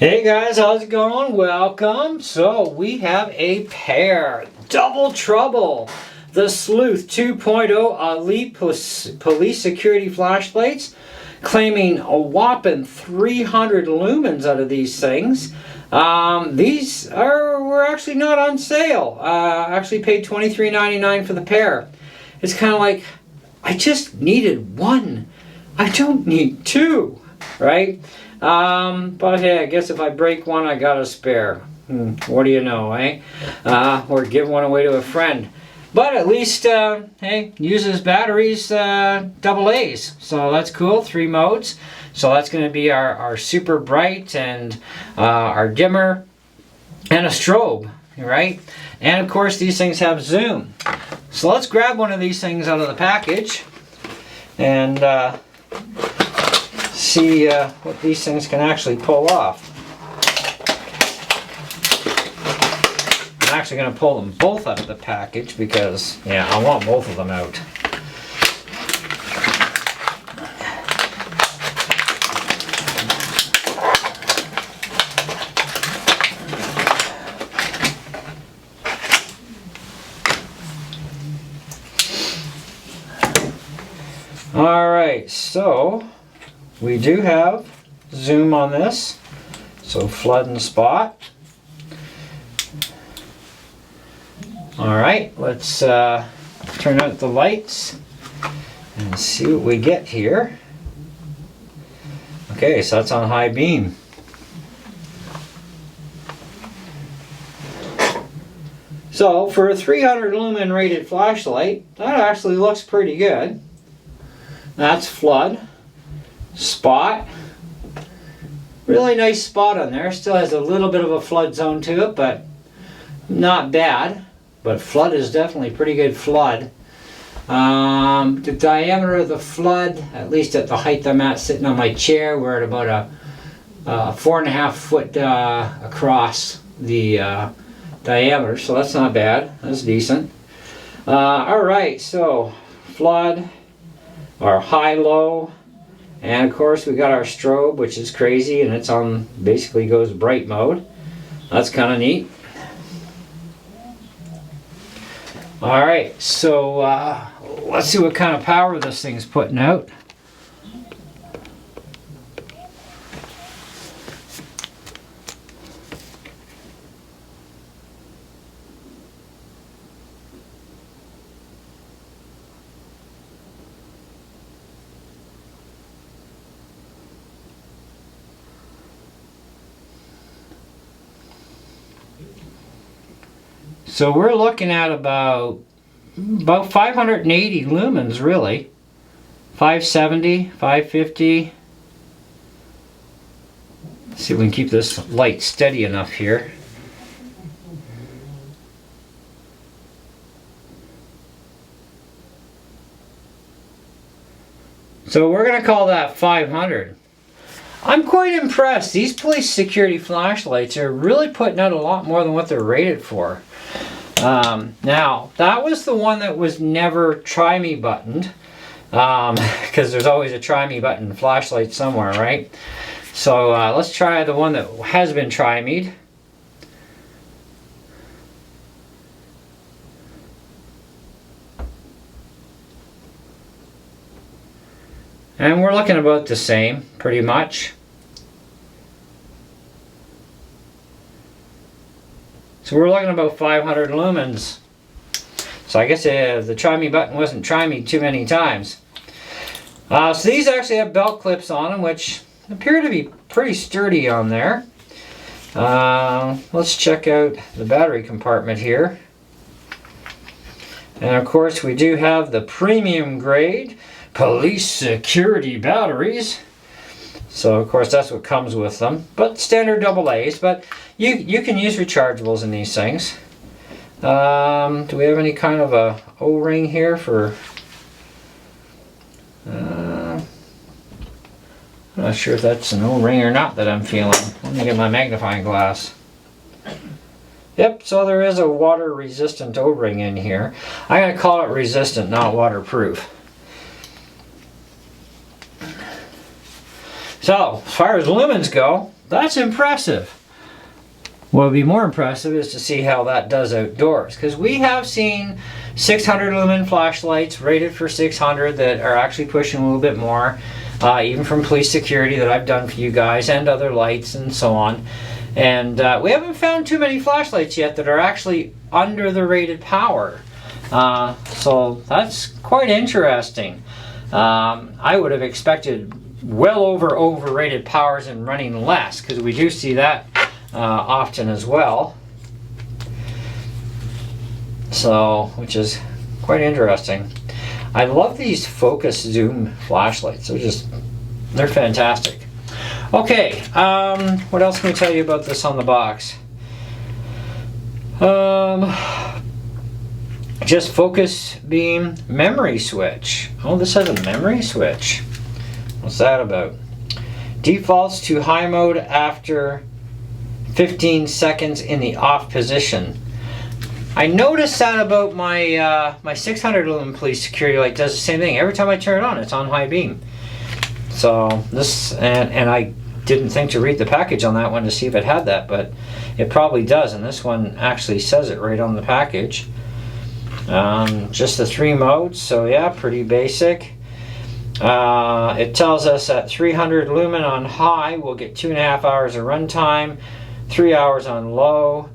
Hey guys, how's it going? Welcome. So we have a pair, double trouble. The Sleuth 2.0 Elite Police Security Flashlights, claiming a whopping 300 lumens out of these things. These were actually not on sale. Actually paid $23.99 for the pair. It's kind of like, I just needed one. I don't need two, right? But hey, I guess if I break one, I got a spare. What do you know, eh? Or give one away to a friend. But at least, hey, uses batteries, double A's. So that's cool, 3 modes. So that's going to be our super bright and our dimmer and a strobe, right? And of course, these things have zoom. So let's grab one of these things out of the package and see what these things can actually pull off. I'm actually going to pull them both out of the package because, yeah, I want both of them out. Alright, so we do have zoom on this, so flood and spot. Alright, let's turn out the lights and see what we get here. Okay, so that's on high beam. So for a 300 lumen rated flashlight, that actually looks pretty good. That's flood. Spot. Really nice spot on there. Still has a little bit of a flood zone to it, but not bad. But flood is definitely pretty good flood. The diameter of the flood, at least at the height I'm at sitting on my chair, we're at about a 4.5 foot across the diameter, so that's not bad. That's decent. Alright, so flood, our high-low, and of course we got our strobe, which is crazy, and it's on, basically goes bright mode. That's kind of neat. Alright, so let's see what kind of power this thing's putting out. So we're looking at about 580 lumens, really. 570, 550. Let's see if we can keep this light steady enough here. So we're going to call that 500. I'm quite impressed. These police security flashlights are really putting out a lot more than what they're rated for. Now, that was the one that was never try me buttoned, because there's always a try me button flashlight somewhere, right? So let's try the one that has been try me'd. And we're looking about the same, pretty much. So we're looking at about 500 lumens. So I guess the try me button wasn't try me too many times. So these actually have belt clips on them, which appear to be pretty sturdy on there. Let's check out the battery compartment here. And of course we do have the premium grade police security batteries. So of course that's what comes with them, but standard double A's. But you can use rechargeables in these things. Do we have any kind of a O-ring here for? I'm not sure if that's an O-ring or not that I'm feeling. Let me get my magnifying glass. Yep, so there is a water resistant O-ring in here. I'm going to call it resistant, not waterproof. So, as far as lumens go, that's impressive. What would be more impressive is to see how that does outdoors, because we have seen 600 lumen flashlights rated for 600 that are actually pushing a little bit more, even from police security that I've done for you guys, and other lights and so on. And we haven't found too many flashlights yet that are actually under the rated power. So that's quite interesting. I would have expected well overrated powers and running less, because we do see that often as well. So, which is quite interesting. I love these focus zoom flashlights. They're fantastic. Okay, what else can we tell you about this on the box? Just focus beam memory switch. Oh, this has a memory switch. What's that about? Defaults to high mode after 15 seconds in the off position. I noticed that about my my 600 lumen police security light. Does the same thing. Every time I turn it on, it's on high beam. So this, and I didn't think to read the package on that one to see if it had that, but it probably does, and this one actually says it right on the package. Just the 3 modes, so yeah, pretty basic. It tells us at 300 lumen on high, we'll get 2.5 hours of runtime, 3 hours on low.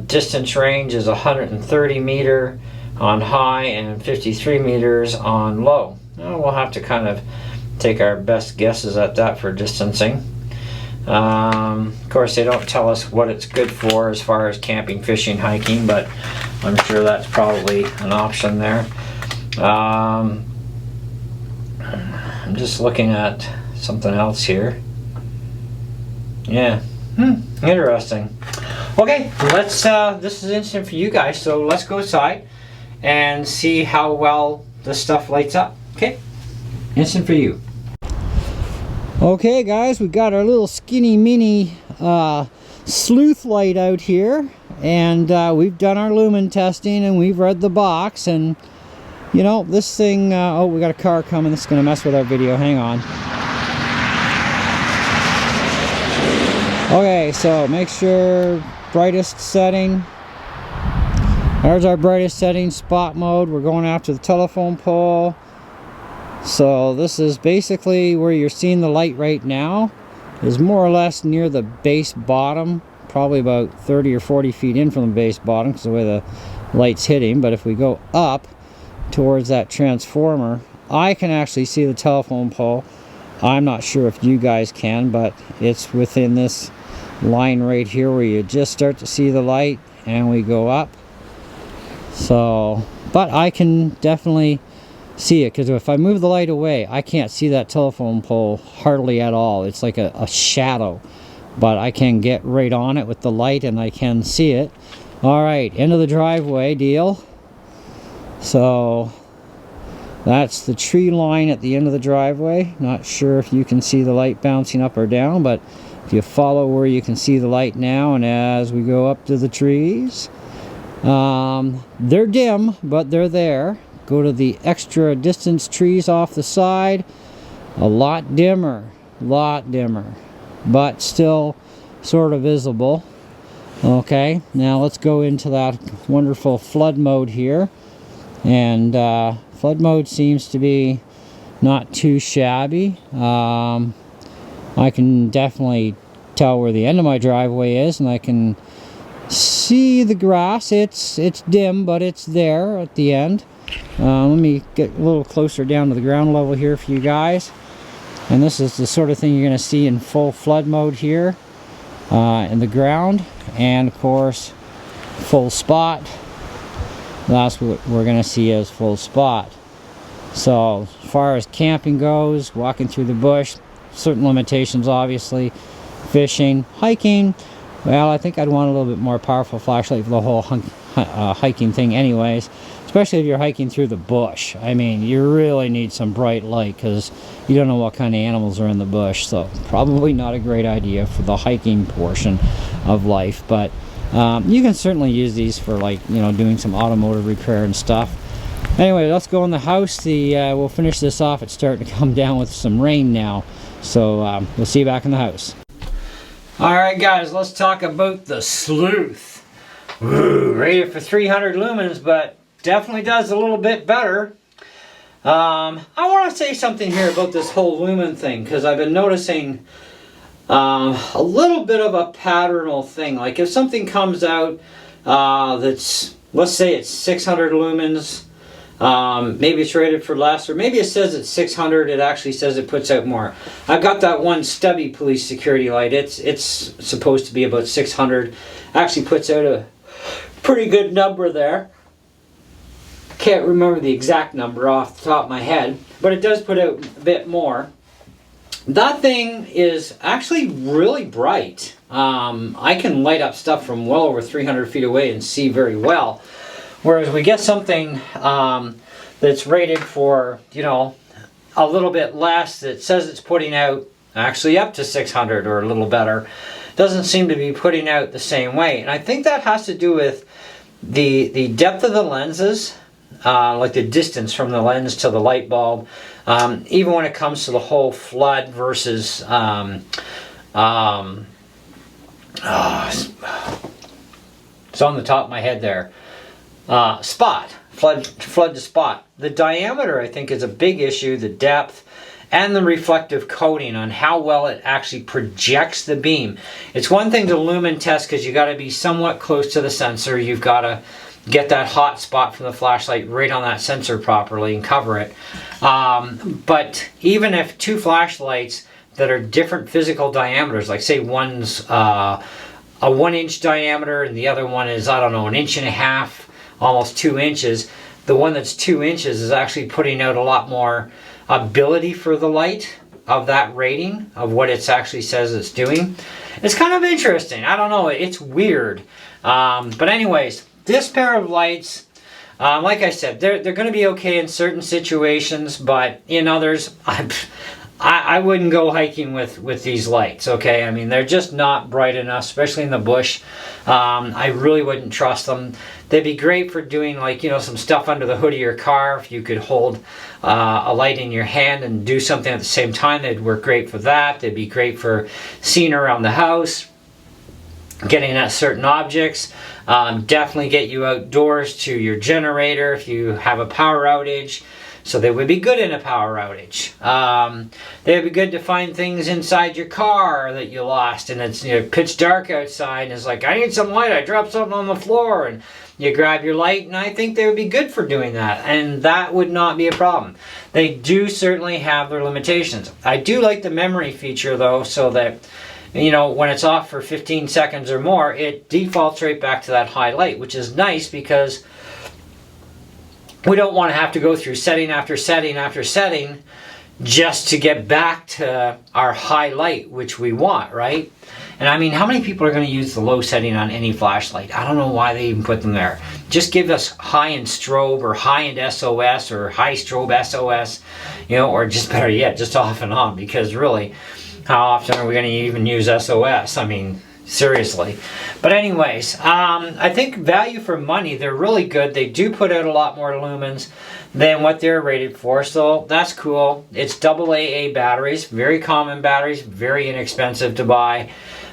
Distance range is 130 meter on high and 53 meters on low. We'll have to kind of take our best guesses at that for distancing. Of course, they don't tell us what it's good for as far as camping, fishing, hiking, but I'm sure that's probably an option there. I'm just looking at something else here. Yeah, interesting. Okay, let's. This is instant for you guys, so let's go outside and see how well this stuff lights up. Okay, instant for you. Okay, guys, we got our little skinny mini sleuth light out here, and we've done our lumen testing and we've read the box, and you know, this thing. Oh, we got a car coming. This is gonna mess with our video. Hang on. Okay, so make sure brightest setting. There's our brightest setting, spot mode. We're going after the telephone pole. So this is basically where you're seeing the light right now, is more or less near the base bottom, probably about 30 or 40 feet in from the base bottom because of the way the light's hitting. But if we go up towards that transformer, I can actually see the telephone pole. I'm not sure if you guys can, but it's within this line right here where you just start to see the light, and we go up. So, but I can definitely see it, because if I move the light away, I can't see that telephone pole hardly at all. It's like a shadow, but I can get right on it with the light and I can see it. All right, end of the driveway deal. So that's the tree line at the end of the driveway. Not sure if you can see the light bouncing up or down, but if you follow where you can see the light now, and as we go up to the trees, they're dim, but they're there. Go to the extra distance trees off the side, a lot dimmer, but still sort of visible. Okay, now let's go into that wonderful flood mode here, and flood mode seems to be not too shabby. I can definitely tell where the end of my driveway is, and I can see the grass. It's dim, but it's there at the end. Let me get a little closer down to the ground level here for you guys. And this is the sort of thing you're going to see in full flood mode here in the ground. And of course, full spot. That's what we're going to see as full spot. So as far as camping goes, walking through the bush, certain limitations obviously. Fishing, hiking, well, I think I'd want a little bit more powerful flashlight for the whole hiking thing anyways, especially if you're hiking through the bush. I mean, you really need some bright light because you don't know what kind of animals are in the bush, so probably not a great idea for the hiking portion of life. But you can certainly use these for, like, you know, doing some automotive repair and stuff. Anyway, let's go in the house. We'll finish this off. It's starting to come down with some rain now, so we'll see you back in the house. Alright guys, let's talk about the Sleuth. Ooh, rated for 300 lumens, but definitely does a little bit better. I want to say something here about this whole Lumen thing, because I've been noticing a little bit of a patternal thing. Like if something comes out that's, let's say it's 600 lumens, maybe it's rated for less, or maybe it says it's 600, it actually says it puts out more. I've got that one stubby police security light. It's supposed to be about 600. Actually puts out a pretty good number there. Can't remember the exact number off the top of my head, but it does put out a bit more. That thing is actually really bright. I can light up stuff from well over 300 feet away and see very well. Whereas we get something that's rated for, you know, a little bit less, that says it's putting out actually up to 600 or a little better, doesn't seem to be putting out the same way. And I think that has to do with the depth of the lenses, like the distance from the lens to the light bulb, even when it comes to the whole flood versus it's on the top of my head there. Spot, flood to spot. The diameter, I think, is a big issue, the depth, and the reflective coating on how well it actually projects the beam. It's one thing to lumen test because you got to be somewhat close to the sensor. You've got to get that hot spot from the flashlight right on that sensor properly and cover it. But even if two flashlights that are different physical diameters, like say one's a 1-inch diameter and the other one is, I don't know, 1.5 inches, almost 2 inches, the one that's 2 inches is actually putting out a lot more ability for the light of that rating of what it actually says it's doing. It's kind of interesting. I don't know, it's weird. But anyways, this pair of lights, like I said, they're going to be okay in certain situations, but in others, I wouldn't go hiking with these lights, okay? I mean, they're just not bright enough, especially in the bush. I really wouldn't trust them. They'd be great for doing, like, you know, some stuff under the hood of your car. If you could hold a light in your hand and do something at the same time, they'd work great for that. They'd be great for seeing around the house, getting at certain objects. Definitely get you outdoors to your generator if you have a power outage. So they would be good in a power outage. They would be good to find things inside your car that you lost, and it's, you know, pitch dark outside, and it's like, I need some light, I dropped something on the floor, and you grab your light, and I think they would be good for doing that, and that would not be a problem. They do certainly have their limitations. I do like the memory feature though, so that, you know, when it's off for 15 seconds or more, it defaults right back to that high light, which is nice because we don't want to have to go through setting after setting after setting just to get back to our high light, which we want, right? And I mean, how many people are going to use the low setting on any flashlight? I don't know why they even put them there. Just give us high-end strobe or high-end SOS or high strobe SOS, you know, or just better yet, just off and on, because really, how often are we going to even use SOS? I mean, seriously. But anyways, I think value for money, they're really good. They do put out a lot more lumens than what they're rated for, so that's cool. It's AA batteries, very common batteries, very inexpensive to buy.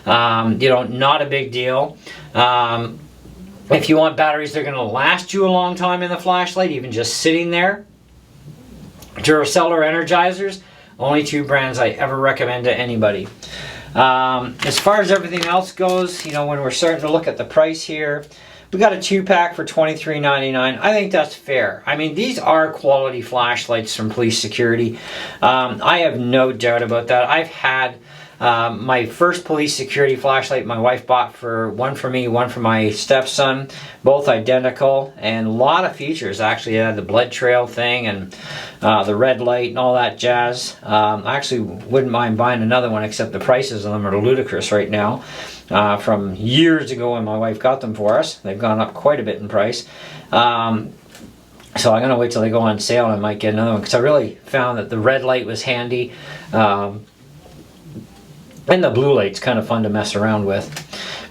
You know, not a big deal. If you want batteries that are going to last you a long time in the flashlight, even just sitting there, Duracell or Energizers, only 2 brands I ever recommend to anybody. As far as everything else goes, you know, when we're starting to look at the price here, we got a 2-pack for $23.99. I think that's fair. I mean, these are quality flashlights from Police Security. I have no doubt about that. I've had my first police security flashlight my wife bought, for one for me, one for my stepson, both identical, and a lot of features. Actually, it had the blood trail thing and the red light and all that jazz. I actually wouldn't mind buying another one, except the prices of them are ludicrous right now. From years ago when my wife got them for us, they've gone up quite a bit in price. So I'm going to wait till they go on sale and I might get another one, because I really found that the red light was handy. And the blue light's kind of fun to mess around with.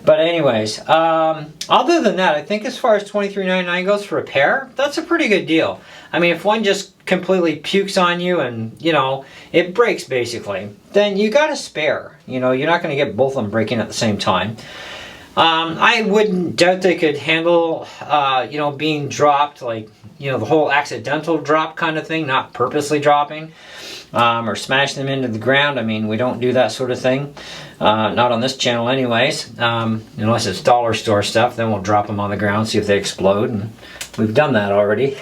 But anyways, other than that, I think as far as $23.99 goes for a pair, that's a pretty good deal. I mean, if one just completely pukes on you and, you know, it breaks basically, then you got a spare. You know, you're not going to get both of them breaking at the same time. I wouldn't doubt they could handle, you know, being dropped, like, you know, the whole accidental drop kind of thing, not purposely dropping, or smashing them into the ground. I mean, we don't do that sort of thing, not on this channel anyways, unless it's dollar store stuff. Then we'll drop them on the ground, see if they explode, and we've done that already.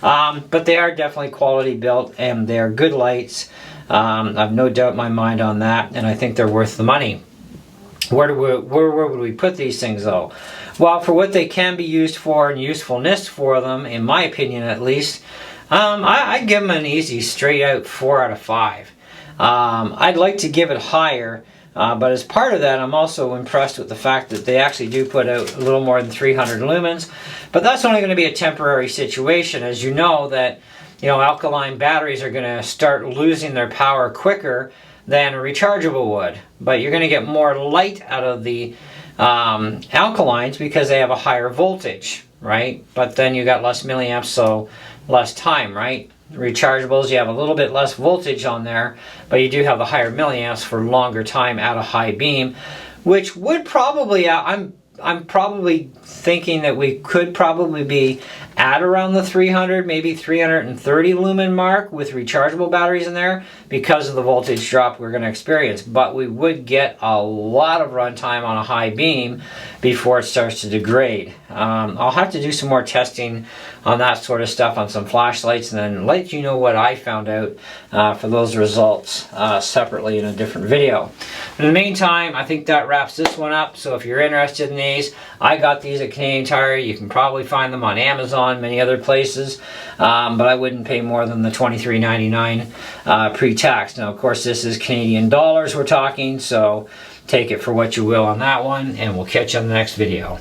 But they are definitely quality built, and they're good lights. I've no doubt in my mind on that, and I think they're worth the money. Where would we put these things though? Well, for what they can be used for and usefulness for them, in my opinion at least, I'd give them an easy straight out 4 out of 5. I'd like to give it higher, but as part of that I'm also impressed with the fact that they actually do put out a little more than 300 lumens, but that's only going to be a temporary situation. As you know, that, you know, alkaline batteries are going to start losing their power quicker than a rechargeable would, but you're going to get more light out of the alkalines because they have a higher voltage, right? But then you got less milliamps, so less time, right? Rechargeables, you have a little bit less voltage on there, but you do have the higher milliamps for longer time at a high beam, which would probably, I'm probably thinking that we could probably be at around the 300, maybe 330 lumen mark with rechargeable batteries in there because of the voltage drop we're going to experience. But we would get a lot of runtime on a high beam before it starts to degrade. I'll have to do some more testing on that sort of stuff on some flashlights and then let you know what I found out for those results separately in a different video. In the meantime, I think that wraps this one up. So if you're interested in these, I got these at Canadian Tire. You can probably find them on Amazon, many other places, but I wouldn't pay more than the $23.99 pre-tax. Now, of course, this is Canadian dollars we're talking, so take it for what you will on that one, and we'll catch you on the next video.